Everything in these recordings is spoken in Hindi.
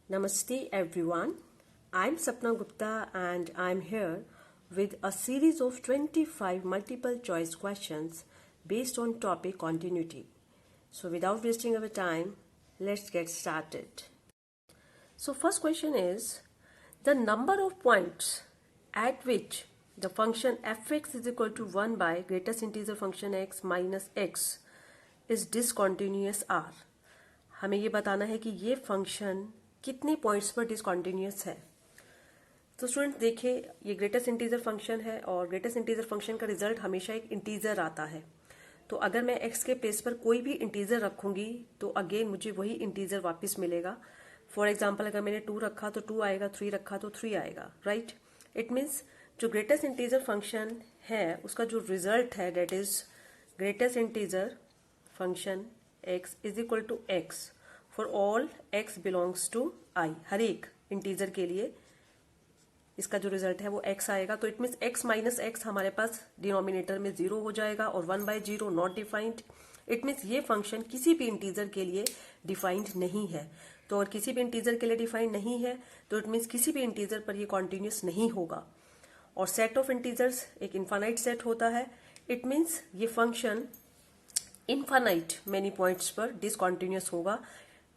Namaste everyone. I'm Sapna Gupta and I'm here with a series of 25 multiple choice questions based on topic continuity. So without wasting our time, let's get started. So first question is the number of points at which the function fx is equal to 1 by greatest integer function x minus x is discontinuous are. हमें ये बताना है कि ये फंक्शन कितने पॉइंट्स पर डिसकंटिन्यूअस है। तो स्टूडेंट देखिए, ये ग्रेटेस्ट इंटीजर फंक्शन है और ग्रेटेस्ट इंटीजर फंक्शन का रिजल्ट हमेशा एक इंटीजर आता है। तो अगर मैं x के प्लेस पर कोई भी इंटीजर रखूंगी तो अगेन मुझे वही इंटीजर वापस मिलेगा। फॉर एग्जाम्पल अगर मैंने 2 रखा तो 2 आएगा, 3 रखा तो 3 आएगा, राइट। इट मीन्स जो ग्रेटेस्ट इंटीजर फंक्शन है उसका जो रिजल्ट है that is greatest integer function x is equal to x for all x belongs to i। हर एक इंटीजर के लिए इसका जो रिजल्ट है वो x आएगा। तो it means x minus x हमारे पास डिनोमिनेटर में 0 हो जाएगा और 1/0 नॉट डिफाइंड। इट मीन्स ये फंक्शन किसी भी इंटीजर के लिए डिफाइंड नहीं है। तो अगर किसी भी इंटीजर के लिए डिफाइंड नहीं है तो इट मीन्स किसी भी इंटीजर पर ये कॉन्टिन्यूस नहीं होगा। और सेट ऑफ इंटीजर्स एक इनफाइनाइट सेट होता है। इट मीन्स ये फंक्शन इनफाइनाइट मेनी पॉइंट्स पर डिसकॉन्टिन्यूस होगा।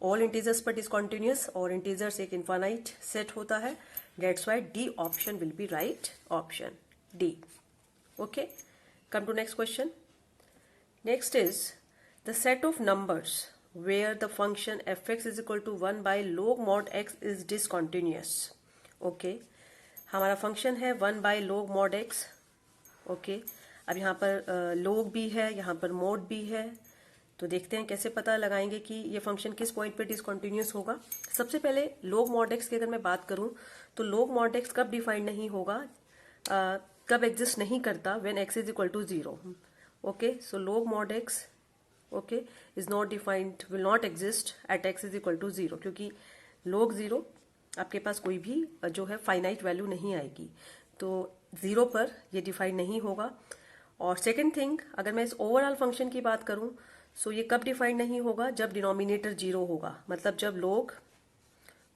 ऑल इंटीजर्स पर डिसकॉन्टिन्यूस और इंटीजर्स एक इनफाइनाइट सेट होता है। That's why D option will be right option D. Okay, come to next question. Next is the set of numbers where the function fx is equal to 1 by log mod x is discontinuous. Okay, हमारा फंक्शन है 1 by log mod x। Okay, अब यहाँ पर log भी है, यहाँ पर mod भी है। तो देखते हैं कैसे पता लगाएंगे कि ये फंक्शन किस पॉइंट पे डिसकंटिन्यूअस होगा। सबसे पहले log mod x की अगर मैं बात करूं तो log mod x कब डिफाइंड नहीं होगा, कब एग्जिस्ट नहीं करता, when x is equal to 0। Okay, so log mod x okay is not defined, will not exist at x is equal to 0, क्योंकि log 0 आपके पास कोई भी जो है फाइनाइट वैल्यू नहीं आएगी। तो 0 पर ये डिफाइंड नहीं होगा। और सेकेंड थिंग, अगर मैं इस ओवरऑल फंक्शन की बात करूं सो ये कब डिफाइंड नहीं होगा, जब डिनोमिनेटर 0 होगा। मतलब जब log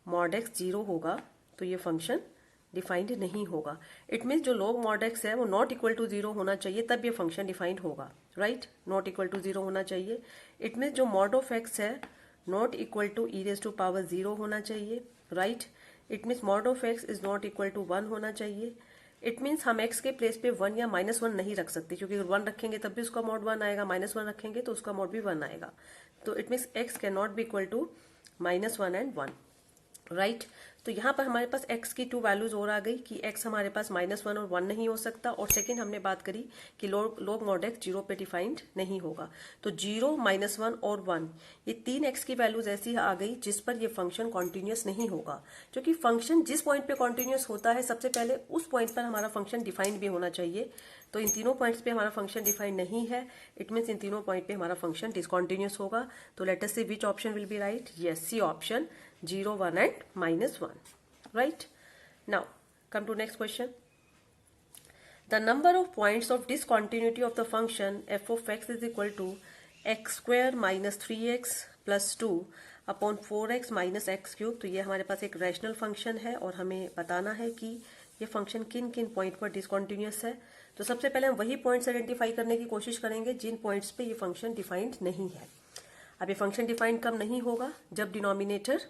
mod x 0 होगा तो ये फंक्शन डिफाइंड नहीं होगा। इट मीन्स जो log mod x है वो नॉट इक्वल टू 0 होना चाहिए, तब ये फंक्शन डिफाइंड होगा, राइट। नॉट इक्वल टू 0 होना चाहिए। इट मीन्स जो mod ऑफ x है not equal to e raise to power 0 होना चाहिए, राइट। It means mod of x is not equal to 1 होना चाहिए। इट मीन्स हम x के प्लेस पे 1 या -1 नहीं रख सकते, क्योंकि अगर 1 रखेंगे तब भी उसका mod 1 आएगा, -1 रखेंगे तो उसका mod भी 1 आएगा। तो it means x can not be equal to -1 and 1, right. तो यहाँ पर हमारे पास x की 2 वैल्यूज और आ गई कि x हमारे पास -1 और 1 नहीं हो सकता। और सेकेंड हमने बात करी कि log mod x 0 पे डिफाइंड नहीं होगा। तो 0, -1 और 1 ये 3 x की वैल्यूज ऐसी आ गई जिस पर ये फंक्शन कॉन्टिन्यूस नहीं होगा। क्योंकि फंक्शन जिस पॉइंट पे कॉन्टिन्यूस होता है सबसे पहले उस पॉइंट पर हमारा फंक्शन डिफाइंड भी होना चाहिए। तो इन तीनों पॉइंट्स पे हमारा फंक्शन डिफाइंड नहीं है। इट मीन्स इन तीनों पॉइंट पे हमारा फंक्शन डिसकॉन्टिन्यूस होगा। तो let us see which option will be right. Yes, C option 0, 1 and -1, right? Now come to next question. The number of points of discontinuity of the function f of x is equal to x square minus 3x plus 2 upon 4x minus x cube। तो ये हमारे पास एक रैशनल फंक्शन है और हमें बताना है कि ये फंक्शन किन किन पॉइंट पर डिसकंटिन्यूअस है। तो सबसे पहले हम वही पॉइंट्स आइडेंटिफाई करने की कोशिश करेंगे जिन पॉइंट्स पे ये फंक्शन डिफाइंड नहीं है। अब ये फंक्शन डिफाइंड कब नहीं होगा, जब डिनोमिनेटर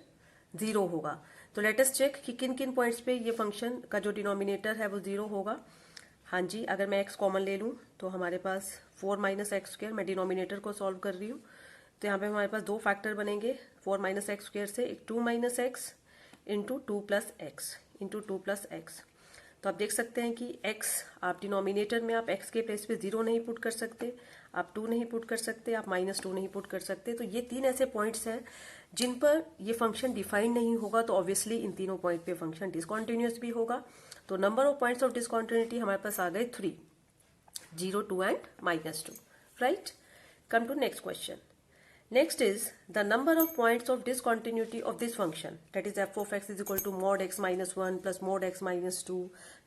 0 होगा। तो लेट अस चेक कि किन किन पॉइंट्स पे ये फंक्शन का जो डिनोमिनेटर है वो 0 होगा। हाँ जी, अगर मैं x कॉमन ले लूँ तो हमारे पास 4 माइनस एक्स स्क्वायर, मैं डिनोमिनेटर को सॉल्व कर रही हूँ। तो यहाँ पे हमारे पास 2 फैक्टर बनेंगे 4 माइनस एक्स स्क्वायर से, एक 2 minus x into 2 plus x into 2 plus x. तो आप देख सकते हैं कि x आप डिनोमिनेटर में आप x के प्लेस पे 0 नहीं पुट कर सकते, आप 2 नहीं पुट कर सकते, आप -2 नहीं पुट कर सकते। तो ये 3 ऐसे पॉइंट्स हैं जिन पर ये फंक्शन डिफाइंड नहीं होगा। तो ऑब्वियसली इन तीनों पॉइंट पे फंक्शन डिसकॉन्टिन्यूअस भी होगा। तो number of points of discontinuity हमारे पास आ गए 3, 0, 2 and -2, right. Come to next question. Next is the number of points of discontinuity of this function, that is f of x is equal to mod x minus 1 plus mod x minus 2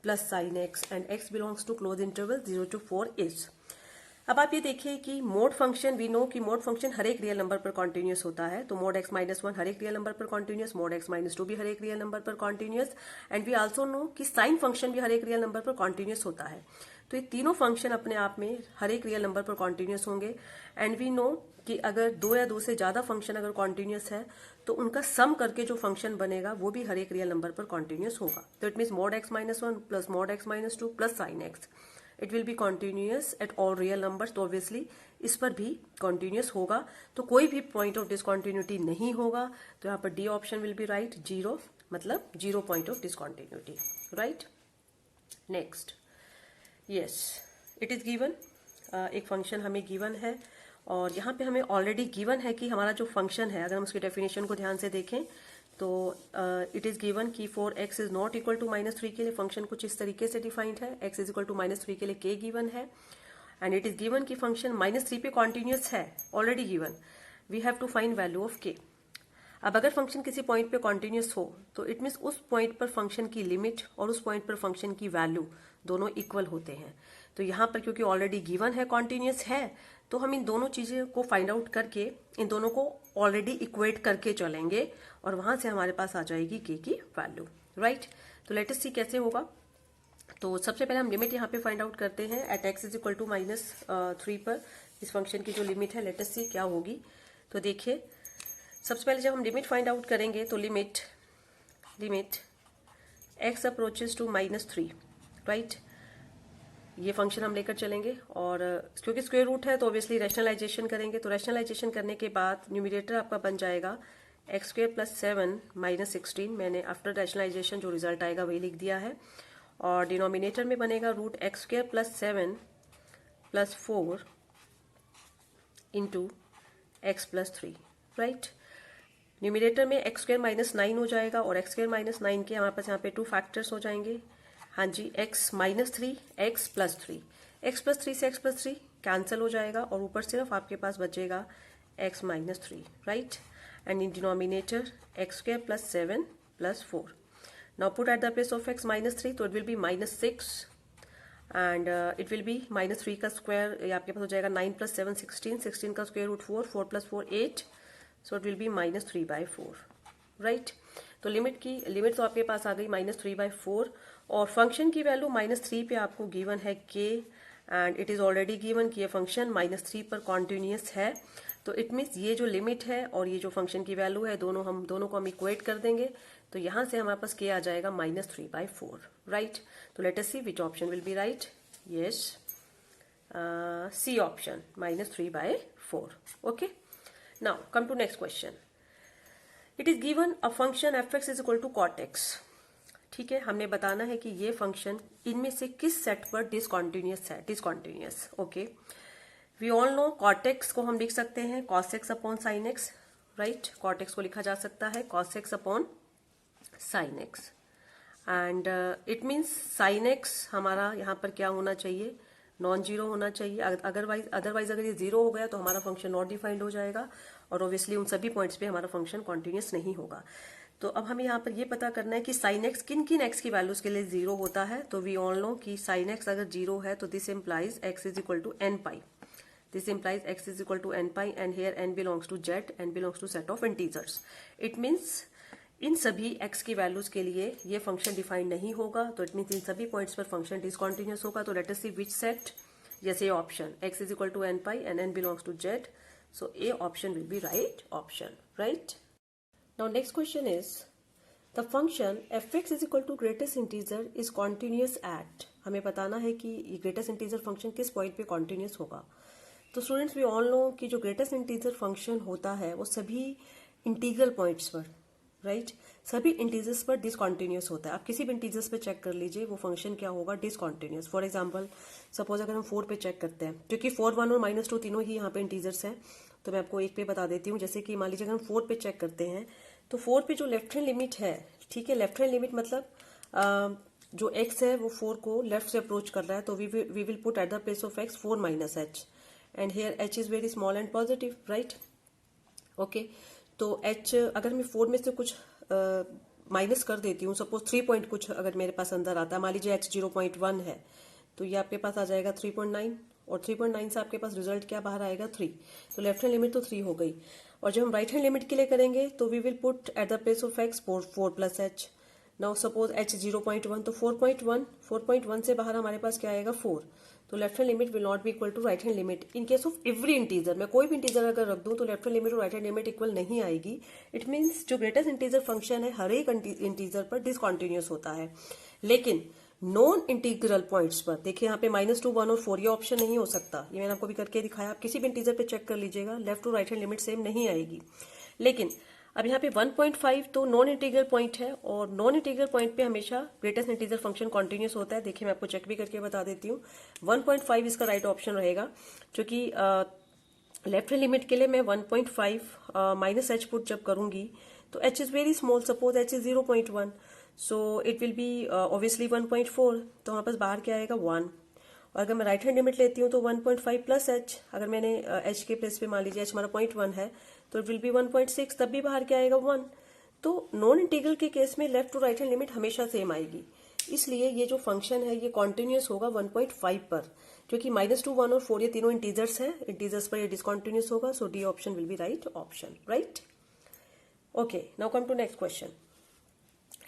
plus sin x and x belongs to closed interval 0 to 4 is। अब आप ये देखिए कि मोड फंक्शन, वी नो कि मोड फंक्शन हर एक रियल नंबर पर कॉन्टिन्यूस होता है, तो मोड x माइनस वन हर एक रियल नंबर पर continuous, mod x minus two भी हर एक रियल नंबर पर continuous, and we also know कि साइन फंक्शन भी हर एक रियल नंबर पर कॉन्टिन्यूस होता है। तो ये तीनों फंक्शन अपने आप में हर एक रियल नंबर पर कॉन्टिन्यूस होंगे, एंड वी नो कि अगर दो या दो से ज्यादा फंक्शन अगर कॉन्टिन्यूस है तो उनका सम करके जो फंक्शन बनेगा वो भी हर एक रियल नंबर पर कॉन्टिन्यूस होगा। तो it means mode x minus one plus mode x minus two plus sign x, it will B continuous at all real numbers. तो ऑब्वियसली इस पर भी कॉन्टिन्यूस होगा, तो कोई भी पॉइंट ऑफ डिसकॉन्टिन्यूटी नहीं होगा। तो यहाँ पर D option will be right, zero, मतलब zero point of discontinuity, right. Next, yes, it is given, एक फंक्शन हमें गिवन है और यहाँ पे हमें ऑलरेडी गिवन है कि हमारा जो फंक्शन है, अगर हम उसकी डेफिनेशन को ध्यान से देखें तो इट इज गिवन कि for x is not equal to minus three के लिए फंक्शन कुछ इस तरीके से डिफाइंड है, x is equal to minus three के लिए k गिवन है, एंड इट इज गिवन कि फंक्शन माइनस थ्री पे कॉन्टिन्यूस है, already given, we have to find value of k। अब अगर फंक्शन किसी पॉइंट पे कॉन्टिन्यूस हो तो इट मीन्स उस पॉइंट पर फंक्शन की लिमिट और उस पॉइंट पर फंक्शन की वैल्यू दोनों इक्वल होते हैं। तो यहाँ पर क्योंकि ऑलरेडी गिवन है कॉन्टिन्यूस है, तो हम इन दोनों चीजों को फाइंड आउट करके इन दोनों को ऑलरेडी इक्वेट करके चलेंगे और वहां से हमारे पास आ जाएगी के की वैल्यू, राइट। तो लेट अस सी कैसे होगा। तो सबसे पहले हम लिमिट यहाँ पे फाइंड आउट करते हैं at x is equal to minus three पर इस फंक्शन की जो लिमिट है, लेट अस सी क्या होगी। तो देखिए, सबसे पहले जब हम लिमिट फाइंड आउट करेंगे तो limit x approaches to minus three, right, ये फंक्शन हम लेकर चलेंगे और क्योंकि स्क्वायर रूट है तो ऑब्वियसली रैशनलाइजेशन करेंगे। तो रैशनलाइजेशन करने के बाद न्यूमरेटर आपका बन जाएगा x square plus seven minus sixteen, मैंने आफ्टर रैशनलाइजेशन जो रिजल्ट आएगा वही लिख दिया है, और डिनोमिनेटर में बनेगा root x square plus seven plus four into x plus three, right. Numerator में एक्स स्क्वायर माइनस नाइन हो जाएगा और एक्स स्क्वायर माइनस नाइन के हमारे पास यहाँ पे टू फैक्टर्स हो जाएंगे, हाँ जी, X minus three, X plus three, X plus three से एक्स प्लस थ्री कैंसिल हो जाएगा और ऊपर सिर्फ आपके पास बचेगा X minus three, right, and in denominator X square plus seven plus four. Now put at the place of X minus three, तो it will be minus six and it will be minus three का स्क्वायर, ये आपके पास हो जाएगा nine plus seven sixteen, sixteen का square root four, four plus four eight, so it will be minus three by four, right. तो लिमिट तो आपके पास आ गई माइनस थ्री बाई फोर, और फंक्शन की वैल्यू माइनस थ्री पे आपको गिवन है के, and it is already given कि ये फंक्शन माइनस थ्री पर कॉन्टिन्यूस है। तो इट मीन्स ये जो लिमिट है और ये जो फंक्शन की वैल्यू है दोनों को हम इक्वेट कर देंगे, तो यहां से हमारे पास के आ जाएगा minus three by four, right. तो let us see which option will be right, yes, C option, minus three by four, okay. Now come to next question. It is given a function F x is equal to cot X, ठीक है, हमने बताना है कि ये फंक्शन इनमें से किस सेट पर डिसकॉन्टिन्यूस है, discontinuous, okay. We all know cot x को हम लिख सकते हैं cos x upon sine x, right, cot x को लिखा जा सकता है cos x upon sine x, and it means sine x हमारा यहाँ पर क्या होना चाहिए, नॉन जीरो होना चाहिए, अदरवाइज अगर ये जीरो हो गया तो हमारा फंक्शन नॉट डिफाइंड हो जाएगा और ऑब्वियसली उन सभी पॉइंट्स पे हमारा फंक्शन कॉन्टिन्यूस नहीं होगा। तो अब हमें यहाँ पर ये पता करना है कि साइन एक्स किन किन एक्स की वैल्यूज के लिए जीरो होता है। तो वी ऑल नो कि साइन एक्स अगर जीरो है तो this implies x is equal to n pi, this implies x is equal to n pi, and here n belongs to Z, n belongs to set of integers. It means इन सभी एक्स की वैल्यूज के लिए ये फंक्शन डिफाइंड नहीं होगा, तो इट मीन्स इन सभी पॉइंट्स पर फंक्शन डिसकॉन्टिन्यूस होगा। तो let us see which set, जैसे option x is equal to n pi and n belongs to Z, so A option will be right option, right. Now next question is the function F x is equal to greatest integer is continuous at, हमें बताना है कि ये ग्रेटेस्ट इंटीजर फंक्शन किस पॉइंट पे कॉन्टिन्यूस होगा। तो स्टूडेंट्स वी ऑल नो कि जो ग्रेटेस्ट इंटीजर फंक्शन होता है वो सभी इंटीग्रल पॉइंट्स पर, राइट, सभी इंटीजर्स पर डिसकॉन्टिन्यूस होता है। आप किसी भी इंटीजर्स पे चेक कर लीजिए वो फंक्शन क्या होगा, डिसकॉन्टिन्यूस। फॉर एग्जांपल सपोज अगर हम 4 पे चेक करते हैं, क्योंकि 4, 1 और माइनस टू तीनों ही यहाँ पे इंटीजर्स हैं, तो मैं आपको एक पे बता देती हूँ। जैसे कि मान लीजिए अगर हम 4 पे चेक करते हैं तो 4 पे जो लेफ्ट हैंड लिमिट है, ठीक है, लेफ्ट हैंड लिमिट मतलब जो x है वो 4 को लेफ्ट से अप्रोच कर रहा है, तो we will put at the place of x 4 minus h, and here h is very small and positive, right, okay. तो h अगर मैं 4 में से कुछ माइनस कर देती हूँ, सपोज 3 पॉइंट कुछ अगर मेरे पास अंदर आता है, मान लीजिए h 0.1 है, तो ये आपके पास आ जाएगा 3.9, और 3.9 से आपके पास रिजल्ट क्या बाहर आएगा 3। तो लेफ्ट हैंड लिमिट तो 3 हो गई। और जब हम राइट हैंड लिमिट के लिए करेंगे तो we will put at the place of x 4 plus h. Now suppose h 0.1, तो 4.1 से बाहर हमारे पास क्या आएगा 4। तो left hand limit will not be equal to right hand limit in case of every integer. मैं कोई भी इंटीजर अगर रख दूं तो लेफ्ट हैंड लिमिट और राइट हैंड लिमिट इक्वल नहीं आएगी। इट मीन्स जो ग्रेटेस्ट इंटीजर फंक्शन है हर एक इंटीजर पर डिसकॉन्टिन्यूस होता है, लेकिन नॉन इंटीग्रल पॉइंट्स पर देखिए यहाँ पे -2, 1 और 4 ये ऑप्शन नहीं हो सकता। ये मैंने आपको भी करके दिखाया, आप किसी भी इंटीजर पे चेक कर लीजिएगा, left to right hand limit same नहीं आएगी। लेकिन अब यहाँ पे 1.5 तो नॉन इंटीग्रल पॉइंट है, और नॉन इंटीग्रल पॉइंट पे हमेशा ग्रेटेस्ट इंटीजर फंक्शन कॉन्टिन्यूस होता है। देखिए मैं आपको चेक भी करके बता देती हूँ। 1.5 इसका राइट ऑप्शन रहेगा, क्योंकि लेफ्ट हैंड लिमिट के लिए मैं 1.5 माइनस एच पुट जब करूंगी तो H is very small, suppose H is 0.1, so it will B obviously 1.4, तो वहां पास बाहर क्या आएगा 1। और अगर मैं राइट हैंड लिमिट लेती हूँ तो 1.5 प्लस एच, अगर मैंने एच के प्लेस पे मान लीजिए एच हमारा 0.1 है तो इट विल बी 1.6, तब भी बाहर क्या आएगा 1। तो नॉन इंटीग्रल के केस में left to right hand limit हमेशा सेम आएगी, इसलिए ये जो फंक्शन है ये कॉन्टिन्यूस होगा 1.5 पर, क्योंकि -2, 1 और 4 ये तीनों इंटीजर्स हैं, इंटीजर्स पर ये डिसकॉन्टिन्यूस होगा। So D option will be right option, right. Okay, now come to next question.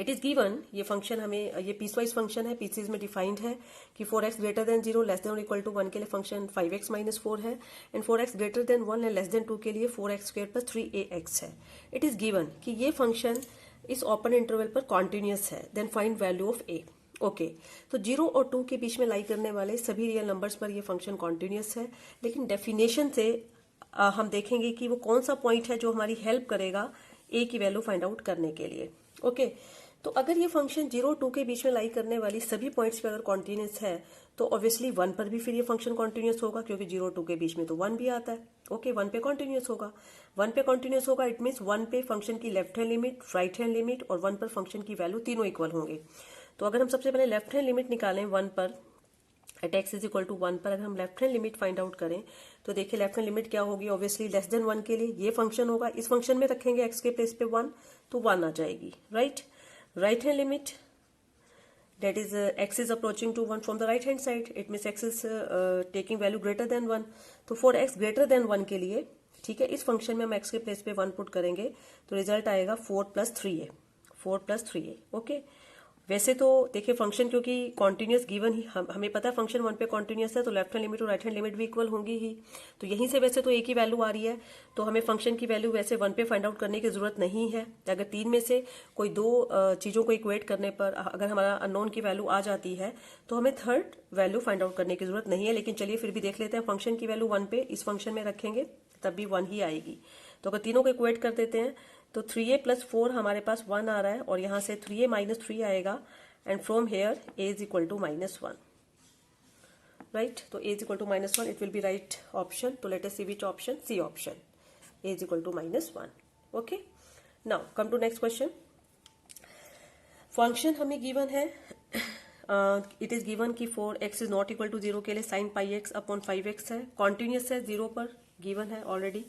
It is given, ये फंक्शन हमें, ये पीसवाइज फंक्शन है, पीसीज में डिफाइंड है कि 4x greater than 0 less than और इक्वल टू 1 के लिए फंक्शन 5x माइनस 4 है, and 4x greater than 1 and less than 2 के लिए 4x स्क्वायर प्लस 3ax है। इट इज गिवन कि ये फंक्शन इस ओपन इंटरवल पर कॉन्टिन्यूस है, then find value of a। Okay, तो 0 और 2 के बीच में लाई करने वाले सभी रियल नंबर्स पर ये फंक्शन कॉन्टिन्यूस है, लेकिन डेफिनेशन से हम देखेंगे कि वो कौन सा पॉइंट है जो हमारी हेल्प करेगा a की वैल्यू फाइंड आउट करने के लिए। ओके, तो अगर ये फंक्शन 0 और 2 के बीच में लाई करने वाली सभी पॉइंट्स पे अगर कॉन्टिन्यूस है तो ऑब्वियसली 1 पर भी फिर ये फंक्शन कॉन्टिन्यूस होगा, क्योंकि 0 और 2 के बीच में तो 1 भी आता है। ओके, 1 पे कॉन्टिन्यूस होगा, 1 पे कॉन्टिन्यूस होगा, इट मीन्स 1 पे फंक्शन की left hand limit, right hand limit और 1 पर फंक्शन की वैल्यू तीनों इक्वल होंगे। तो अगर हम सबसे पहले लेफ्ट हैंड लिमिट निकालें 1 पर, at x is equal to 1 पर अगर हम left hand limit find out करें तो देखिए लेफ्ट हैंड लिमिट क्या होगी, ऑब्वियसली लेस देन 1 के लिए ये फंक्शन होगा, इस फंक्शन में रखेंगे एक्स के प्लेस पे 1 तो 1 आ जाएगी, right. Right hand limit, that is x is approaching to 1 from the right hand side, it means x is taking value greater than 1, तो for x greater than 1 के लिए, ठीक है, इस फंक्शन में हम x के प्लेस पे 1 पुट करेंगे तो रिजल्ट आएगा 4 plus 3a, 4 plus 3a। Okay, वैसे तो देखिए फंक्शन क्योंकि कॉन्टिन्यूस गिवन ही, हमें पता है फंक्शन 1 पे कॉन्टिन्यूस है तो लेफ्ट हैंड लिमिट और राइट हैंड लिमिट भी इक्वल होंगी ही, तो यहीं से वैसे तो a की वैल्यू आ रही है, तो हमें फंक्शन की वैल्यू वैसे 1 पे फाइंड आउट करने की जरूरत नहीं है। अगर 3 में से कोई 2 चीजों को इक्वेट करने पर अगर हमारा अननोन की वैल्यू आ जाती है तो हमें थर्ड वैल्यू फाइंड आउट करने की जरूरत नहीं है, लेकिन चलिए फिर भी देख लेते हैं। फंक्शन की वैल्यू 1 पे इस फंक्शन में रखेंगे तब भी 1 ही आएगी, तो अगर तीनों को इक्वेट कर देते हैं तो 3a प्लस 4 हमारे पास 1 आ रहा है, और यहां से 3a माइनस 3 आएगा, and from here a is equal to -1, right? तो a is equal to -1, it will be right option. तो let us see which option, C option, a is equal to -1. Okay, now come to next question. Function हमें गिवन है, इट इज गिवन कि 4x is not equal to 0 के लिए sin पाई x अपॉन 5x है, कॉन्टिन्यूस है, 0 पर गिवन है ऑलरेडी,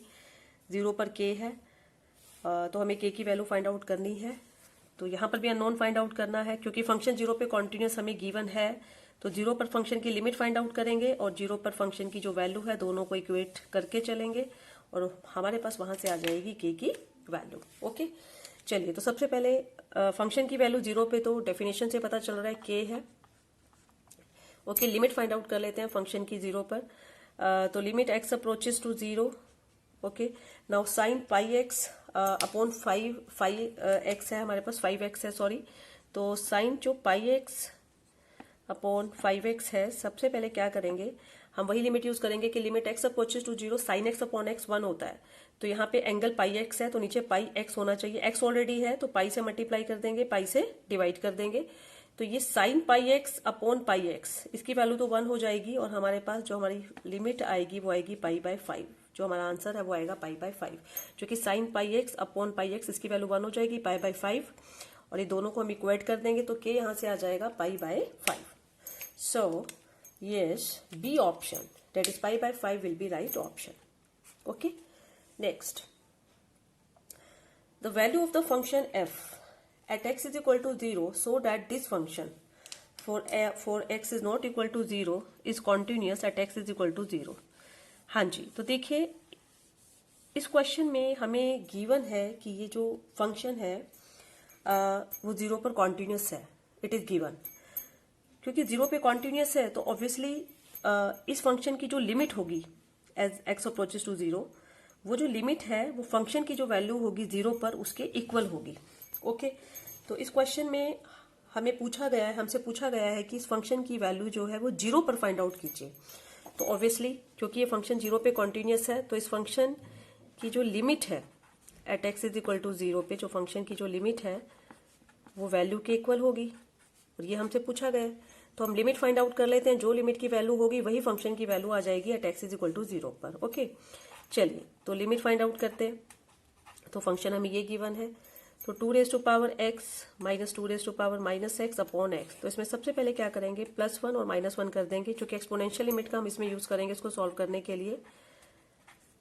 0 पर k है, तो हमें k की वैल्यू फाइंड आउट करनी है। तो यहाँ पर भी अननोन फाइंड आउट करना है, क्योंकि फंक्शन 0 पे कॉन्टिन्यूस हमें गिवन है, तो 0 पर फंक्शन की लिमिट फाइंड आउट करेंगे और 0 पर फंक्शन की जो वैल्यू है दोनों को इक्वेट करके चलेंगे और हमारे पास वहां से आ जाएगी k की वैल्यू। ओके, चलिए तो सबसे पहले फंक्शन की वैल्यू 0 पे तो डेफिनेशन से पता चल रहा है k है। ओके, लिमिट फाइंड आउट कर लेते हैं फंक्शन की 0 पर, तो limit x approaches to 0। Okay, now sine pi x upon 5x है हमारे पास, 5x है सॉरी, तो साइन जो पाई एक्स अपॉन 5x है, सबसे पहले क्या करेंगे, हम वही लिमिट यूज करेंगे कि limit x approaches to 0 sine x upon x 1 होता है, तो यहाँ पे एंगल पाई एक्स है तो नीचे पाई एक्स होना चाहिए, x ऑलरेडी है तो पाई से मल्टीप्लाई कर देंगे, पाई से डिवाइड कर देंगे, तो ये sign pi x upon pi x, इसकी वैल्यू तो 1 हो जाएगी और हमारे पास जो हमारी लिमिट आएगी वो आएगी पाई बाय 5, जो हमारा आंसर है वो आएगा पाई बाय 5, जो कि sign pi x upon pi x इसकी वैल्यू 1 हो जाएगी पाई बाय 5, और ये दोनों को हम इक्वेट कर देंगे तो k यहां से आ जाएगा pi by 5। So yes, B option, that is pi by 5 will be right option. Okay, next, the value of the function f at x is equal to 0 so that this function for x is not equal to 0 is continuous at x is equal to 0। हाँ जी, तो देखिए इस क्वेश्चन में हमें गिवन है कि ये जो फंक्शन है वो 0 पर कॉन्टिन्यूस है। It is given. क्योंकि 0 पे कॉन्टिन्यूस है तो ऑब्वियसली इस फंक्शन की जो लिमिट होगी एज x अप्रोचेस टू 0, वो जो लिमिट है वो फंक्शन की जो वैल्यू होगी 0 पर उसके इक्वल होगी। ओके, तो इस क्वेश्चन में हमसे पूछा गया है कि इस फंक्शन की वैल्यू जो है वो 0 पर फाइंड आउट कीजिए। तो ऑब्वियसली क्योंकि ये फंक्शन 0 पे कॉन्टिन्यूस है तो इस फंक्शन की जो लिमिट है at x is equal to 0 पे जो फंक्शन की जो लिमिट है वो वैल्यू के इक्वल होगी, और ये हमसे पूछा गया है। तो हम लिमिट फाइंड आउट कर लेते हैं। जो लिमिट की वैल्यू होगी वही फंक्शन की वैल्यू आ जाएगी at x is equal to 0 पर। ओके, चलिए तो लिमिट फाइंड आउट करते हैं। तो फंक्शन हमें ये गिवन है, तो 2 raise to power x minus 2 raise to power minus x upon x. तो इसमें सबसे पहले क्या करेंगे, +1 और -1 कर देंगे, क्योंकि एक्सपोनेंशियल लिमिट का हम इसमें यूज करेंगे इसको सॉल्व करने के लिए।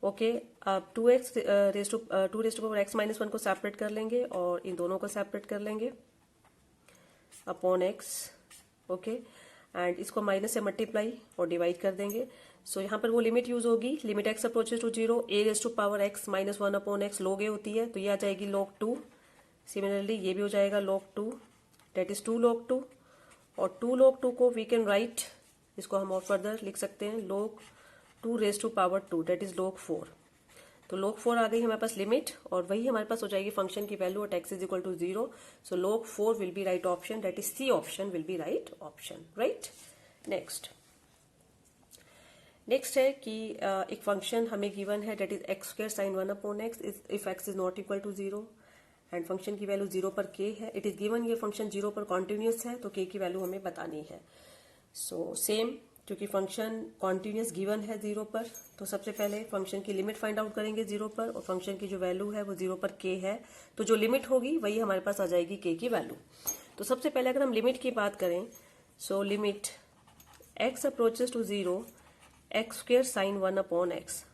ओके, अब 2 raise to power x minus 1 को सेपरेट कर लेंगे और इन दोनों को सेपरेट कर लेंगे अपॉन x। ओके, एंड इसको माइनस से मल्टीप्लाई और डिवाइड कर देंगे। सो यहाँ पर वो लिमिट यूज होगी, limit x approaches to 0 a raise to power x minus 1 upon x log a होती है, तो ये आ जाएगी log 2। सिमिलरली ये भी हो जाएगा log 2, डेट इज 2 log 2, और 2 log 2 को वी कैन राइट, इसको हम और फर्दर लिख सकते हैं log 2 raise to power 2, that is log 4। तो log 4 आ गई हमारे पास लिमिट, और वही हमारे पास हो जाएगी फंक्शन की value at x is equal to 0। So log 4 will be right option, that is C option will be right option, right. Next है कि एक फंक्शन हमें गिवन है, that is x square sine 1 upon x if x is not equal to 0, and function की वैल्यू 0 पर k है। इट इज गिवन ये फंक्शन 0 पर कॉन्टिन्यूस है, तो k की वैल्यू हमें बतानी है। सो सेम, क्योंकि फंक्शन कॉन्टिन्यूस गिवन है 0 पर, तो सबसे पहले फंक्शन की लिमिट फाइंड आउट करेंगे 0 पर, और फंक्शन की जो वैल्यू है वो 0 पर k है, तो जो लिमिट होगी वही हमारे पास आ जाएगी k की वैल्यू। तो सबसे पहले अगर हम लिमिट की बात करें, so limit x approaches to 0 x square sine 1 upon x.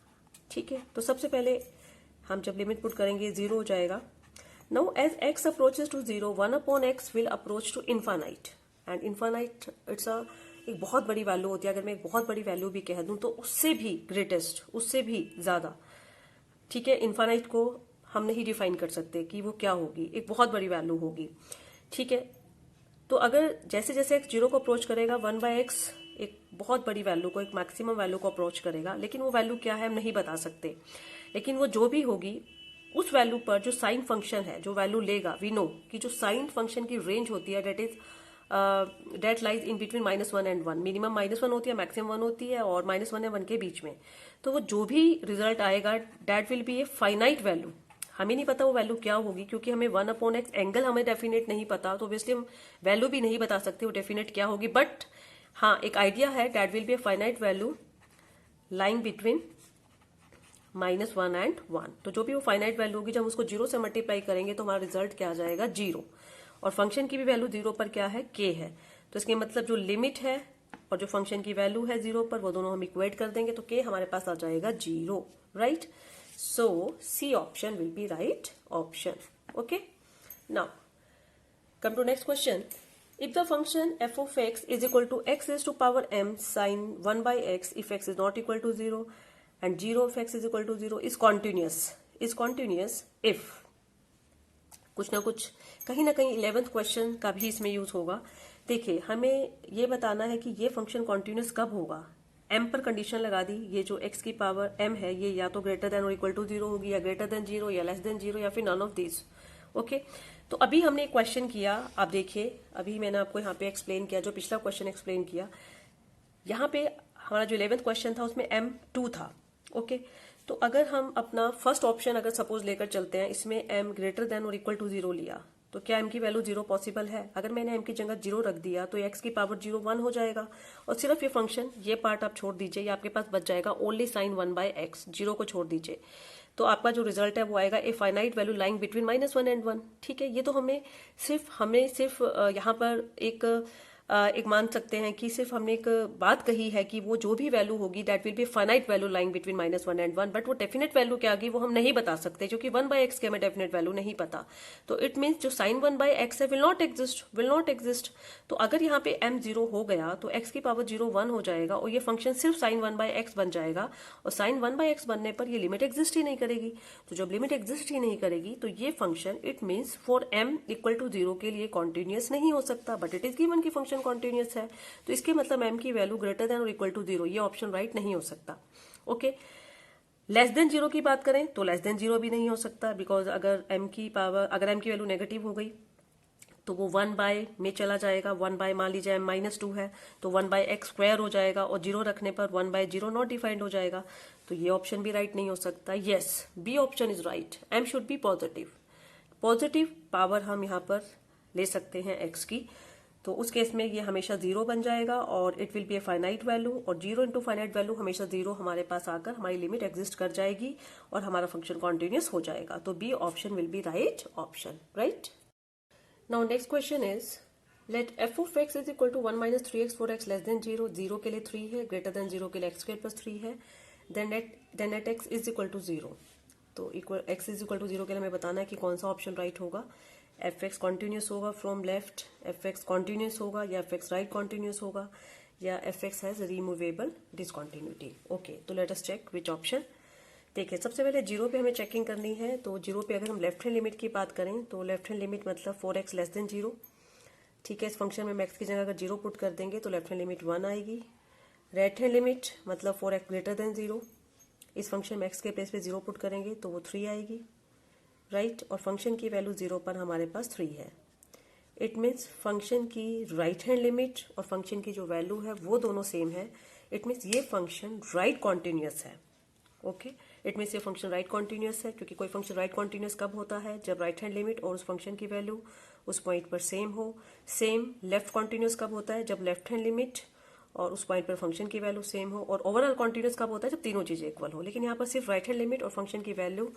ठीक है, तो सबसे पहले हम जब लिमिट पुट करेंगे 0 हो जाएगा। Now as x approaches to 0 1 upon x will approach to infinite, and infinite it's एक बहुत बड़ी वैल्यू होती है। अगर मैं एक बहुत बड़ी वैल्यू भी कह दूं तो उससे भी ग्रेटेस्ट, उससे भी ज्यादा, ठीक है, इन्फानाइट को हम नहीं डिफाइन कर सकते कि वो क्या होगी, एक बहुत बड़ी वैल्यू होगी। ठीक है, तो अगर जैसे जैसे x 0 को अप्रोच करेगा 1/x एक बहुत बड़ी वैल्यू को, एक मैक्सिमम वैल्यू को अप्रोच करेगा, लेकिन वो वैल्यू क्या है हम नहीं बता सकते। लेकिन वो जो भी होगी उस वैल्यू पर जो साइन फंक्शन है जो वैल्यू लेगा, वी नो कि जो साइन फंक्शन की रेंज होती है that lies in between -1 and 1, minimum -1 होती है, मैक्सिमम 1 होती है, और -1 या 1 के बीच में। तो वो जो भी रिजल्ट आएगा that will be a finite value. हमें नहीं पता वो वैल्यू क्या होगी, क्योंकि हमें 1 अपॉन एक्स एंगल हमें डेफिनेट नहीं पता, तो ऑब्वियसली हम वैल्यू भी नहीं बता सकते वो डेफिनेट क्या होगी। बट हाँ, एक आइडिया है, that will be a finite value lying between -1 and 1। तो जो भी वो फाइनाइट वैल्यू होगी, जब हम उसको 0 से मल्टीप्लाई करेंगे तो हमारा रिजल्ट क्या आ जाएगा, 0। और फंक्शन की भी वैल्यू 0 पर क्या है, k है। तो इसके मतलब जो लिमिट है और जो फंक्शन की वैल्यू है 0 पर, वो दोनों हम इक्वेट कर देंगे, तो k हमारे पास आ जाएगा 0, right. So C option will be right option. Okay, now come to next question. If the function f of x is equal to x raised to power m sin 1/x if x is not equal to 0 and 0 of x is equal to 0 is continuous if कुछ ना कुछ कहीं ना कहीं 11th क्वेश्चन का भी इसमें यूज होगा। देखिए, हमें ये बताना है कि ये फंक्शन कॉन्टिन्यूस कब होगा। m पर कंडीशन लगा दी, ये जो x की पावर m है ये या तो ग्रेटर देन और इक्वल टू 0 होगी, या ग्रेटर देन 0, या लेस देन 0, या फिर नन ऑफ दिस। ओके, तो अभी हमने एक क्वेश्चन किया, आप देखिए अभी मैंने आपको यहाँ पे एक्सप्लेन किया, जो पिछला क्वेश्चन एक्सप्लेन किया, यहाँ पे हमारा जो 11th क्वेश्चन था उसमें m2 था। ओके, तो अगर हम अपना फर्स्ट ऑप्शन अगर सपोज लेकर चलते हैं, इसमें m ग्रेटर देन और इक्वल टू 0 लिया, तो क्या m की वैल्यू 0 पॉसिबल है। अगर मैंने m की जगह 0 रख दिया तो x की पावर 0 1 हो जाएगा, और सिर्फ ये फंक्शन, ये पार्ट आप छोड़ दीजिए, ये आपके पास बच जाएगा ओनली साइन 1/x, 0 को छोड़ दीजिए, तो आपका जो रिजल्ट है वो आएगा ए finite value lying between -1 and 1। ठीक है, ये तो हमें सिर्फ यहाँ पर एक एक मान सकते हैं कि सिर्फ हमने एक बात कही है कि वो जो भी वैल्यू होगी that will be finite value lying between -1 and 1, but वो डेफिनेट वैल्यू क्या आगी वो हम नहीं बता सकते, क्योंकि 1/x की हमें डेफिनेट वैल्यू नहीं पता। तो इट मीन्स जो sin 1/x है विल नॉट एग्जिस्ट। तो अगर यहाँ पे m 0 हो गया तो x की पावर 0 1 हो जाएगा और ये फंक्शन सिर्फ sin 1/x बन जाएगा, और sin 1/x बनने पर ये लिमिट एग्जिस्ट ही नहीं करेगी। तो जब लिमिट एग्जिस्ट ही नहीं करेगी तो ये function it means for m equal to 0 के लिए कॉन्टिन्यूस नहीं हो सकता, बट इट इज गिवन की फंक्शन कॉन्टिन्यूस है। तो इसके मतलब m की वैल्यू ग्रेटर देन और इक्वल टू 0, ये ऑप्शन राइट नहीं हो सकता। ओके, लेस देन 0 की बात करें तो लेस देन 0 भी नहीं हो सकता, बिकॉज अगर m की वैल्यू नेगेटिव हो गई तो वो 1 में चला जाएगा। 1 मान लीजिए m -2 है तो 1/x² हो जाएगा, और 0 रखने पर 1/0 नॉट डिफाइंड हो जाएगा। तो ये ऑप्शन भी राइट नहीं हो सकता। Yes, B option is right, m should be positive. Positive power हम यहाँ पर ले सकते हैं x की, तो उस केस में ये हमेशा 0 बन जाएगा और it will be a finite value, और 0 इंटू फाइनाइट वैल्यू हमेशा 0 हमारे पास आकर हमारी लिमिट एग्जिस्ट कर जाएगी और हमारा फंक्शन कॉन्टिन्यूस हो जाएगा। तो B option will be right option, right. Now next question is let f of x is equal to 1 - 3x 4x less than 0, 0 के लिए 3 है, ग्रेटर देन 0 के लिए x² + 3 है, then at x is equal to 0। तो x इज इक्वल टू 0 के लिए हमें बताना है कि कौन सा ऑप्शन राइट होगा। एफ एक्स कॉन्टिन्यूस होगा from left, F X continuous होगा, या एफ एक्स राइट कॉन्टिन्यूस होगा, या F X has removable discontinuity. Okay, तो let us check which option. देखिए, सबसे पहले 0 पे हमें चेकिंग करनी है। तो 0 पे अगर हम लेफ्ट हैंड लिमिट की बात करें तो लेफ्ट हैंड लिमिट मतलब 4x लेस देन 0। ठीक है, इस फंक्शन में मैक्स की जगह अगर 0 पुट कर देंगे तो लेफ्ट हैंड लिमिट 1 आएगी। राइट हैंड लिमिट मतलब 4x ग्रेटर देन 0, इस फंक्शन मैक्स के प्लेस पे 0 पुट करेंगे तो वो 3 आएगी, राइट। और फंक्शन की वैल्यू 0 पर हमारे पास 3 है। इट मीन्स फंक्शन की राइट हैंड लिमिट और फंक्शन की जो वैल्यू है वो दोनों सेम है। इट मीन्स ये फंक्शन राइट कॉन्टिन्यूस है। ओके, इट मीन्स ये फंक्शन राइट कॉन्टिन्यूस है, क्योंकि कोई फंक्शन राइट कॉन्टिन्यूस कब होता है, जब राइट हैंड लिमिट और उस फंक्शन की वैल्यू उस पॉइंट पर सेम हो। सेम लेफ्ट कॉन्टिन्यूस कब होता है, जब लेफ्ट हैंड लिमिट और उस पॉइंट पर फंक्शन की वैल्यू सेम हो। और ओवरऑल कॉन्टिन्यूस कब होता है, जब तीनों चीजें इक्वल हो। लेकिन यहाँ पर सिर्फ राइट हैंड लिमिट और फंक्शन की वैल्यू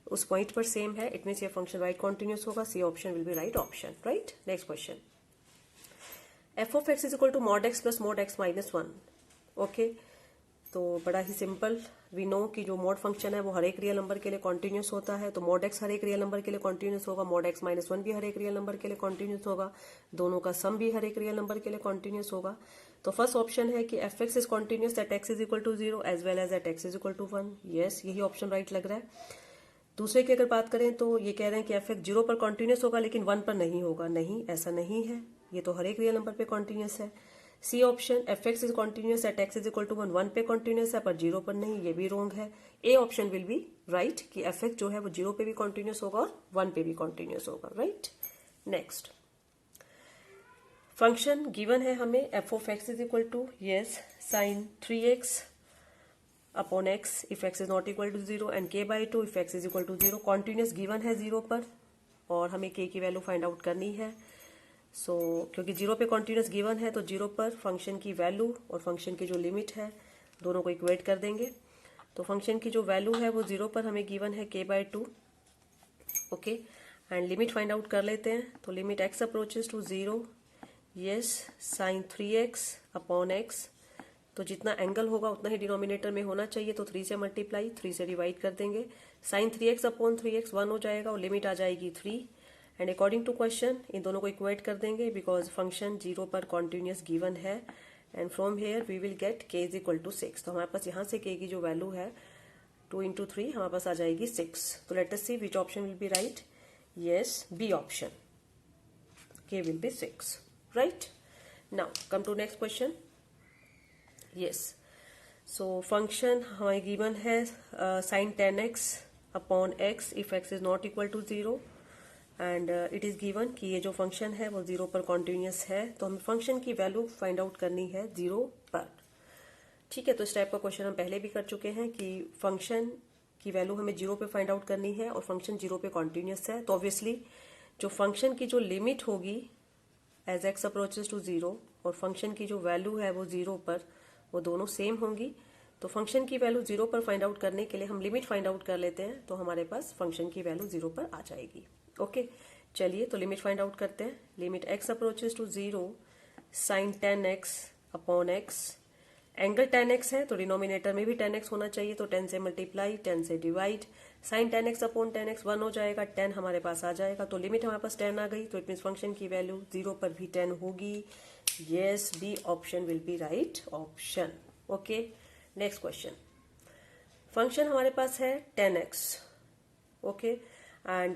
उस पॉइंट पर सेम है, इट मीन्स ये फंक्शन राइट कॉन्टिन्यूस होगा। C option will be right option, right. Next question, f of x is equal to mod x plus mod x -1। Okay, तो बड़ा ही सिंपल, वी नो कि जो मॉड फंक्शन है वो हर एक रियल नंबर के लिए कॉन्टिन्यूस होता है। तो मॉड एक्स हर एक रियल नंबर के लिए कॉन्टिन्यूस होगा, मॉड एक्स -1 भी हर एक रियल नंबर के लिए कॉन्टिन्यूस होगा, दोनों का सम भी हर एक रियल नंबर के लिए कॉन्टिन्यूस होगा। तो फर्स्ट ऑप्शन है कि f x is continuous at x is equal to 0 as well as at x is equal to 1। Yes, यही ऑप्शन राइट लग रहा है। दूसरे की अगर बात करें तो ये कह रहे हैं कि एफ एक्स 0 पर कॉन्टिन्यूस होगा लेकिन 1 पर नहीं होगा। नहीं, ऐसा नहीं है, ये तो हर एक रियल नंबर पे कॉन्टिन्यूस है। C option, f x is continuous at x is equal to 1 पे कॉन्टिन्यूस है पर 0 पर नहीं, ये भी रोंग है। ए ऑप्शन विल बी राइट कि एफ एक्स जो है वो 0 पे भी कॉन्टिन्यूस होगा और 1 पे भी कॉन्टिन्यूस होगा, राइट। नेक्स्ट फंक्शन गिवन है हमें, f of x is equal to yes sine 3x upon x if x is not equal to 0 and k/2 if x is equal to 0। Continuous given है 0 पर और हमें k की वैल्यू फाइंड आउट करनी है। सो क्योंकि 0 पे कॉन्टिन्यूस गिवन है तो 0 पर फंक्शन की वैल्यू और फंक्शन की जो लिमिट है दोनों को इक्वेट कर देंगे। तो फंक्शन की जो वैल्यू है वो 0 पर हमें गिवन है k/2। Okay, and limit find out कर लेते हैं। तो limit x approaches to 0 yes sine 3x upon x, तो जितना एंगल होगा उतना ही डिनोमिनेटर में होना चाहिए। तो 3 से मल्टीप्लाई, 3 से डिवाइड कर देंगे। साइन 3x अपॉन 3x 1 हो जाएगा और लिमिट आ जाएगी 3। एंड अकॉर्डिंग टू क्वेश्चन इन दोनों को इक्वेट कर देंगे बिकॉज फंक्शन 0 पर कॉन्टिन्यूस गिवन है। And from here we will get k is equal to 6। तो हमारे पास यहाँ से k की जो वैल्यू है 2 × 3 हमारे पास आ जाएगी 6। तो let us see which option will be right. Yes, B option, k will be 6, right. Now come to next question. Yes, so function हमारे गिवन है sine 10x upon x if x is not equal to 0 and it is given कि ये जो फंक्शन है वो 0 पर कॉन्टिन्यूस है। तो हमें फंक्शन की वैल्यू फाइंड आउट करनी है 0 पर। ठीक है, तो इस टाइप का क्वेश्चन हम पहले भी कर चुके हैं कि फंक्शन की वैल्यू हमें 0 पे फाइंड आउट करनी है और फंक्शन 0 पे कॉन्टिन्यूस है। तो ऑब्वियसली जो फंक्शन की जो लिमिट होगी एज x अप्रोचेस टू 0 और फंक्शन की जो वैल्यू है वो 0 पर, वो दोनों सेम होंगी। तो फंक्शन की वैल्यू 0 पर फाइंड आउट करने के लिए हम लिमिट फाइंड आउट कर लेते हैं, तो हमारे पास फंक्शन की वैल्यू 0 पर आ जाएगी। ओके, चलिए तो लिमिट फाइंड आउट करते हैं। Limit x approaches to 0 sine 10x upon x। Angle 10x है तो डिनोमिनेटर में भी 10x होना चाहिए, तो 10 से मल्टीप्लाई 10 से divide, sign 10x upon 10x 1 हो जाएगा, 10 हमारे पास आ जाएगा, तो लिमिट हमारे पास 10 आ गई, तो इट मीन्स फंक्शन की वैल्यू 0 पर भी 10 होगी। Yes, B option will be right option. Okay, next question. Function हमारे पास है 10x, okay, and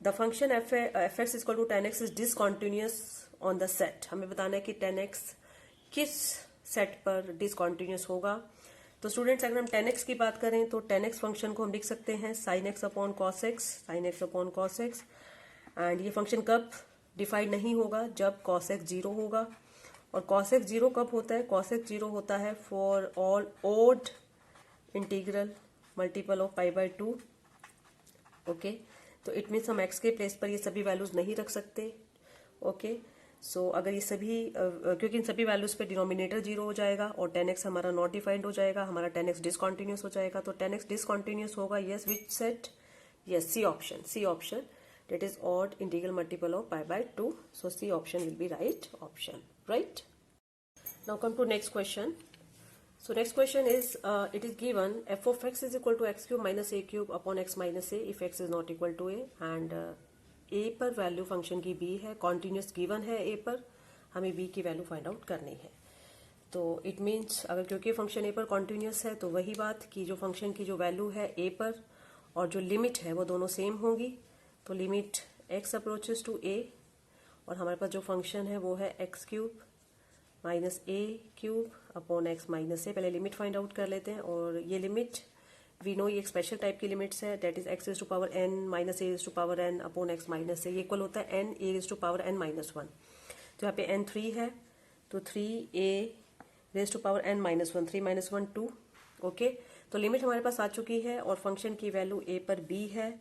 the function fx equal to 10x is discontinuous on the set. हमें बताना है कि 10x किस सेट पर डिसकॉन्टिन्यूअस होगा। तो स्टूडेंट्स, अगर हम 10x की बात करें तो 10x फंक्शन को हम लिख सकते हैं sin x upon cos x, sin x upon cos x, and ये फंक्शन कब डिफाइंड नहीं होगा? जब cos x 0 होगा। और cos x 0 कब होता है? cos x 0 होता है for all odd integral multiple of pi by 2। Okay, तो इट मीन्स हम x के प्लेस पर ये सभी वैल्यूज नहीं रख सकते। ओके, सो अगर ये सभी क्योंकि इन सभी वैल्यूज पे डिनोमिनेटर 0 हो जाएगा और 10x हमारा नॉट डिफाइंड हो जाएगा, हमारा 10x डिसकॉन्टिन्यूअस हो जाएगा, तो 10x डिसकॉन्टिन्यूअस होगा। Yes, which set? Yes, C option, C option, that is odd integral multiple of pi by 2. So C option will be right option, right? Now come to next question. So next question is, it is given f of x is equal to x cube minus a cube upon x minus a if x is not equal to a, and a पर वैल्यू फंक्शन की b है, कॉन्टिन्यूस गिवन है a पर, हमें b की वैल्यू फाइंड आउट करनी है। तो इट मीन्स अगर क्योंकि फंक्शन a पर कॉन्टिन्यूस है तो वही बात कि जो फंक्शन की जो वैल्यू है a पर और जो लिमिट है वो दोनों सेम होगी। तो limit x approaches to a और हमारे पास जो फंक्शन है वो है x cube minus a cube upon x minus a। पहले लिमिट फाइंड आउट कर लेते हैं, और ये लिमिट वी नो ये एक स्पेशल टाइप की लिमिट्स है, that is x is to power n minus a is to power n upon x minus a। ये इक्वल होता है n a is to power n minus 1। तो यहाँ पे n 3 है, तो 3a raise to power n minus 1, 3 minus 1 2। Okay, तो लिमिट हमारे पास आ चुकी है और फंक्शन की वैल्यू a पर b है,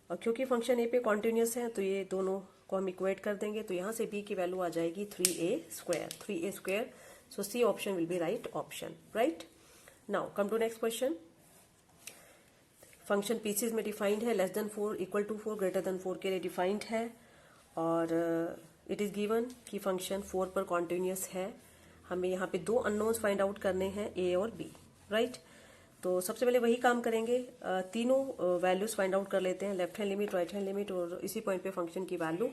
और क्योंकि फंक्शन ए पे कॉन्टिन्यूस है तो ये दोनों को हम इक्वेट कर देंगे, तो यहाँ से b की वैल्यू आ जाएगी 3a square, 3a square. So C option will be right option, right. Now come to next question. Function pieces में डिफाइंड है, less than 4 equal to 4 greater than 4 के लिए डिफाइंड है, और इट इज गिवन कि फंक्शन 4 पर कॉन्टिन्यूस है। हमें यहाँ पे दो अननोन्स फाइंड आउट करने हैं, a और b, राइट। तो सबसे पहले वही काम करेंगे, तीनों वैल्यूज फाइंड आउट कर लेते हैं, left hand limit, right hand limit और इसी पॉइंट पे फंक्शन की वैल्यू,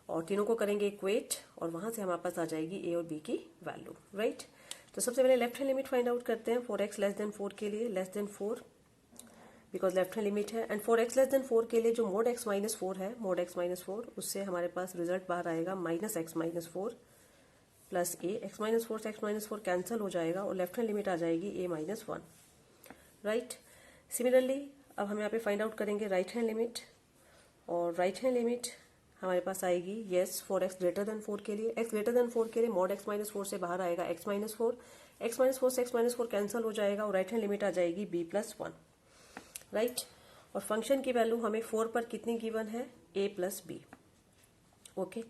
और तीनों को करेंगे इक्वेट, और वहां से हमारे पास आ जाएगी a और b की वैल्यू, राइट। तो सबसे पहले left hand limit find out करते हैं 4x लेस देन 4 के लिए, less than 4 because left hand limit है, एंड 4x लेस देन 4 के लिए जो मोड x माइनस 4 है, मोड x माइनस 4, उससे हमारे पास रिजल्ट बाहर आएगा minus x minus 4 plus a। x minus 4 से x माइनस 4 कैंसिल हो जाएगा और लेफ्ट हैंड लिमिट आ जाएगी a माइनस 1, राइट। सिमिलरली अब हम यहाँ पे फाइंड आउट करेंगे राइट हैंड लिमिट, और राइट हैंड लिमिट हमारे पास आएगी यस 4x ग्रेटर देन 4 के लिए, x ग्रेटर देन 4 के लिए मोड x माइनस 4 से बाहर आएगा x माइनस 4, x माइनस 4 से x माइनस 4 कैंसिल हो जाएगा और राइट हैंड लिमिट आ जाएगी b प्लस 1, राइट। और फंक्शन की वैल्यू हमें 4 पर कितनी गिवन है? a plus b। ओके,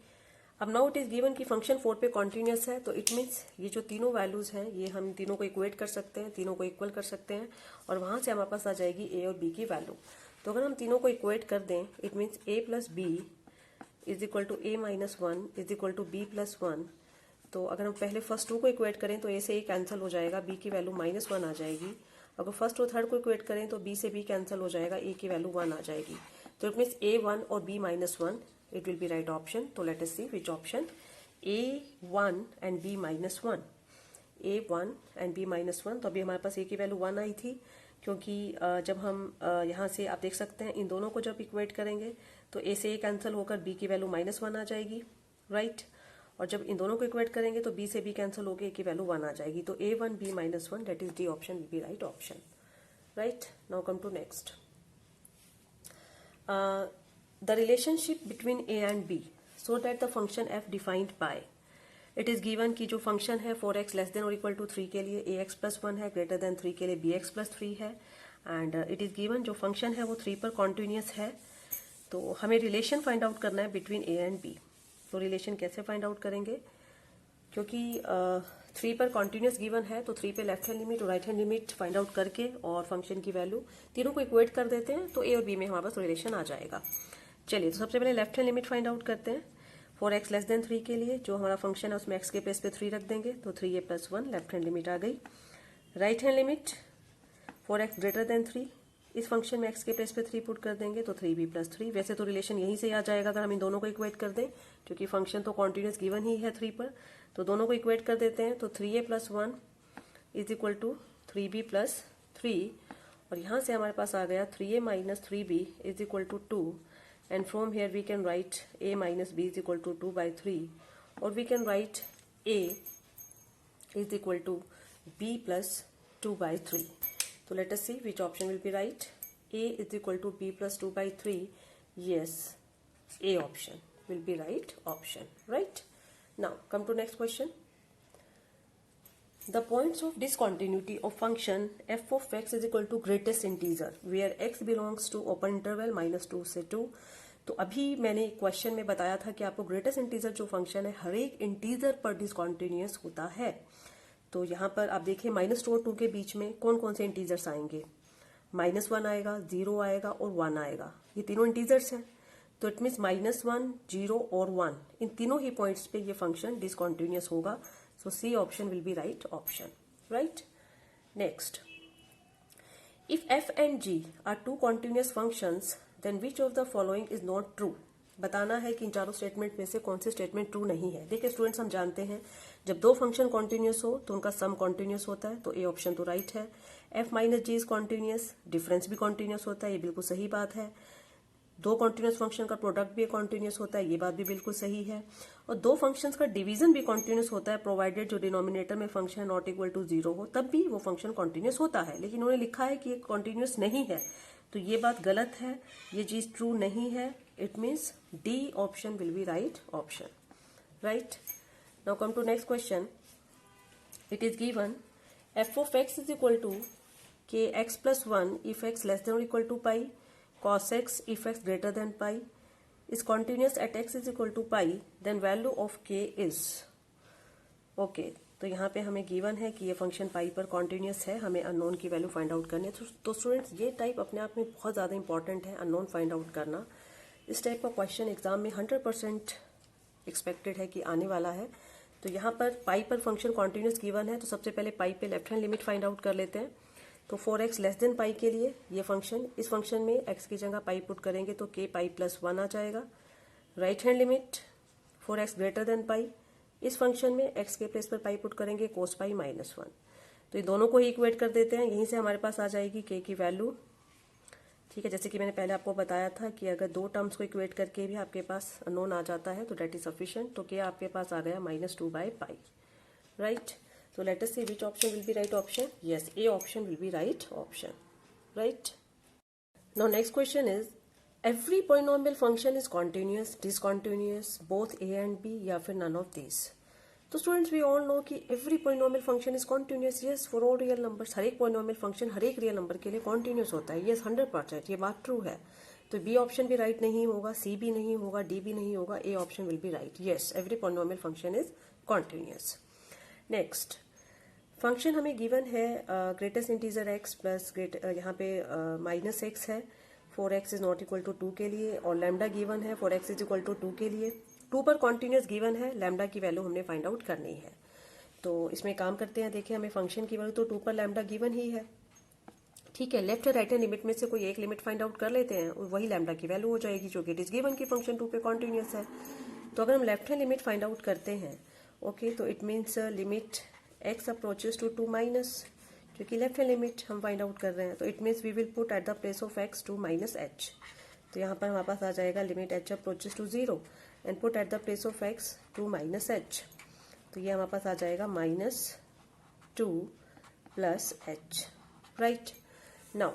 अब नाउ इट इज गिवन कि फंक्शन 4 पे कॉन्टिन्यूस है, तो इट मीन्स ये जो तीनों वैल्यूज हैं ये हम तीनों को इक्वेट कर सकते हैं, तीनों को इक्वल कर सकते हैं, और वहां से हमारे पास आ जाएगी a और b की वैल्यू। तो अगर हम तीनों को इक्वेट कर दें, it means a plus b is equal to a minus 1 is equal to b plus 1। तो अगर हम पहले फर्स्ट टू को इक्वेट करें तो a से a कैंसिल हो जाएगा, b की वैल्यू माइनस 1 आ जाएगी। अगर फर्स्ट और थर्ड को इक्वेट करें तो b से b कैंसिल हो जाएगा, a की वैल्यू 1 आ जाएगी। तो इट मीन्स a1 और b minus 1, it will be right option. तो let us see which option, a1 and b minus 1, a1 and b minus 1। तो अभी हमारे पास a की वैल्यू 1 आई थी, क्योंकि जब हम यहाँ से आप देख सकते हैं इन दोनों को जब इक्वेट करेंगे तो a से a कैंसिल होकर b की वैल्यू माइनस 1 आ जाएगी, राइट। और जब इन दोनों को इक्वेट करेंगे तो b से b कैंसिल होकर a की वैल्यू 1 आ जाएगी। तो a1 b minus 1, that is D option will be right option, right. Now come to next, the relationship between a and b so that the function f defined by, it is given कि जो फंक्शन है 4x लेस देन और इक्वल टू 3 के लिए ax प्लस 1 है, ग्रेटर देन 3 के लिए bx प्लस 3 है, एंड इट इज गिवन जो फंक्शन है वो 3 पर कॉन्टिन्यूस है। तो हमें रिलेशन फाइंड आउट करना है बिटवीन a एंड b। तो रिलेशन कैसे फाइंड आउट करेंगे? क्योंकि 3 पर कॉन्टिन्यूस गिवन है तो 3 पे लेफ्ट हैंड लिमिट और right hand limit find out करके और फंक्शन की वैल्यू तीनों को इक्वेट कर देते हैं, तो a और b में हमारे पास रिलेशन आ जाएगा। चलिए, तो सबसे पहले left hand limit find out करते हैं। 4x लेस देन 3 के लिए जो हमारा फंक्शन है उसमें x के प्लेस पे 3 रख देंगे तो 3a plus 1 left hand limit आ गई। Right hand limit 4x greater than 3, इस फंक्शन में x के प्लेस पे 3 पुट कर देंगे तो 3b प्लस 3। वैसे तो रिलेशन यहीं से आ जाएगा अगर हम इन दोनों को इक्वेट कर दें, क्योंकि फंक्शन तो कॉन्टिन्यूस गिवन ही है 3 पर, तो दोनों को इक्वेट कर देते हैं तो 3a plus 1 is equal to 3b plus 3, और यहाँ से हमारे पास आ गया 3a minus 3b is equal to 2, and from here we can write a minus b is equal to 2 by 3, or we can write a is equal to b plus 2 by 3. So let us see which option will be right. A is equal to b plus 2 by 3. Yes, A option will be right option, right? Now come to next question. The points of discontinuity of function f of x is equal to greatest integer where x belongs to open interval -2 से 2. तो अभी मैंने क्वेश्चन में बताया था कि आपको ग्रेटेस्ट इंटीजर जो फंक्शन है हर एक इंटीजर पर डिसकॉन्टिन्यूअस होता है। तो यहाँ पर आप देखिए -2 और 2 के बीच में कौन कौन से इंटीजर्स आएंगे, -1 आएगा, 0 आएगा और 1 आएगा, ये तीनों इंटीजर्स हैं। तो इट मीन्स -1, 0 और 1 इन तीनों ही पॉइंट्स पे ये फंक्शन डिसकॉन्टिन्यूअस होगा। So C option will be right option, right? Next, if f and g are two continuous functions, then which of the following is not true? बताना है कि इन चारों स्टेटमेंट में से कौन से स्टेटमेंट ट्रू नहीं है। देखिए स्टूडेंट्स, हम जानते हैं जब दो फंक्शन कॉन्टिन्यूस हो तो उनका सम कॉन्टिन्यूस होता है, तो ए ऑप्शन तो राइट है। f minus g is continuous, difference भी कॉन्टिन्यूस होता है, ये बिल्कुल सही बात है। दो कॉन्टिन्यूस फंक्शन का प्रोडक्ट भी कॉन्टिन्यूस होता है, ये बात भी बिल्कुल सही है। और दो फंक्शंस का डिवीजन भी कॉन्टिन्यूस होता है, प्रोवाइडेड जो डिनोमिनेटर में फंक्शन नॉट इक्वल टू 0 हो, तब भी वो फंक्शन कॉन्टिन्यूस होता है। लेकिन उन्होंने लिखा है कि ये कॉन्टिन्यूस नहीं है, तो ये बात गलत है, ये चीज ट्रू नहीं है। It means D option will be right option, right. Now come to next question. It is given f of x is equal to kx plus 1 if x less than or equal to pi, cos x if x greater than pi is continuous at x is equal to pi, then value of k is okay। तो यहाँ पे हमें गिवन है कि ये फंक्शन पाई पर कॉन्टिन्यूस है, हमें अननोन की वैल्यू फाइंड आउट करनी है। तो स्टूडेंट्स, ये टाइप अपने आप में बहुत ज़्यादा इंपॉर्टेंट है, अननोन फाइंड आउट करना। इस टाइप का क्वेश्चन एग्जाम में 100% एक्सपेक्टेड है कि आने वाला है। तो यहाँ पर पाई पर फंक्शन कॉन्टिन्यूस गिवन है, तो सबसे पहले पाई पे left hand limit find out कर लेते हैं। तो 4x लेस देन पाई के लिए ये फंक्शन, इस फंक्शन में x की जगह पाई पुट करेंगे तो k पाई प्लस 1 आ जाएगा। Right hand limit 4x greater than pi, इस फंक्शन में x के प्लेस पर पाई पुट करेंगे कोस पाई माइनस 1। तो ये दोनों को ही इक्वेट कर देते हैं, यहीं से हमारे पास आ जाएगी k की वैल्यू। ठीक है, जैसे कि मैंने पहले आपको बताया था कि अगर दो टर्म्स को इक्वेट करके भी आपके पास अननोन आ जाता है तो डेट इज सफिशिएंट। तो k आपके पास आ गया -2 by pi, right. So let us see which option will be right option. Yes, A option will be right option, right? Now next question is, every polynomial function is continuous, discontinuous, both A and B, या फिर none of these? तो students, we all know कि every polynomial function is continuous. Yes, for all real numbers, हर एक polynomial function हर एक real number के लिए continuous होता है। Yes, 100%, ये बात true है। तो B option भी right नहीं होगा, C भी नहीं होगा, D भी नहीं होगा, A option will be right. Yes, every polynomial function is continuous. Next function हमें गिवन है ग्रेटेस्ट इंटीजर x प्लस यहाँ पे -x है, 4x is not equal to 2 के लिए, और लैम्डा गिवन है 4x इज इक्वल टू 2 के लिए। 2 पर कॉन्टिन्यूस गिवन है, लैम्डा की वैल्यू हमने फाइंड आउट करनी है। तो इसमें काम करते हैं, देखिए हमें फंक्शन की वैल्यू तो 2 पर लैम्डा गिवन ही है। ठीक है, लेफ्ट राइट हैंड लिमिट में से कोई एक लिमिट फाइंड आउट कर लेते हैं, वही लैम्डा की वैल्यू हो जाएगी जो कि इट इज गिवन की फंक्शन 2 पे कॉन्टिन्यूस है। तो अगर हम left hand limit find out करते हैं, ओके, तो it means limit x approaches to 2 minus, क्योंकि लेफ्ट हैंड लिमिट हम फाइंड आउट कर रहे हैं, तो it means we will put at the place of x 2 minus h। तो यहाँ पर हमारे पास आ जाएगा limit h approaches to 0 and put at the place of x 2 minus h। तो ये हमारे पास आ जाएगा -2 plus h, right. Now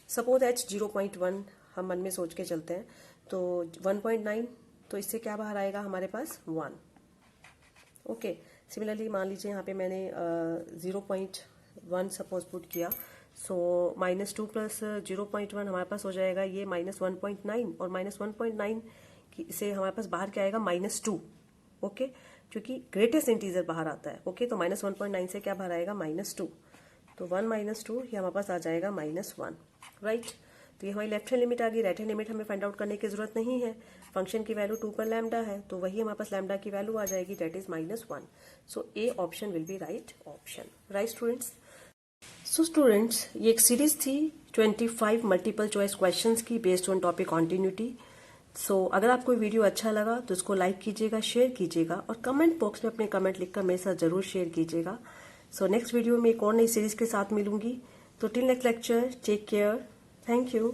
suppose h 0.1 हम मन में सोच के चलते हैं, तो 1.9, तो इससे क्या बाहर आएगा हमारे पास 1। ओके, सिमिलरली मान लीजिए यहाँ पे मैंने 0.1 सपोज पुट किया, सो -2 प्लस 0.1 हमारे पास हो जाएगा ये -1.9, और -1.9 से हमारे पास बाहर क्या आएगा -2, ओके, क्योंकि ग्रेटेस्ट इंटीजर बाहर आता है। ओके, तो -1.9 से क्या बाहर आएगा -2, तो 1 -2 ये हमारे पास आ जाएगा -1, राइट। तो ये हमारी लेफ्ट हैंड लिमिट आ गई। राइट हैंड लिमिट हमें फाइंड आउट करने की जरूरत नहीं है। फंक्शन की वैल्यू 2 पर लैम्डा है, तो वही हमारे पास लैम्डा की वैल्यू आ जाएगी, that is -1। So A option will be right option. Right students? So students, ये एक सीरीज थी 25 मल्टीपल चॉइस क्वेश्चंस की बेस्ड ऑन टॉपिक कॉन्टिन्यूटी। सो अगर आपको वीडियो अच्छा लगा तो इसको लाइक कीजिएगा, शेयर कीजिएगा और कमेंट बॉक्स में अपने कमेंट लिखकर मेरे साथ जरूर शेयर कीजिएगा। सो नेक्स्ट वीडियो में एक और नई सीरीज के साथ मिलूंगी। तो till next lecture, take care, thank you.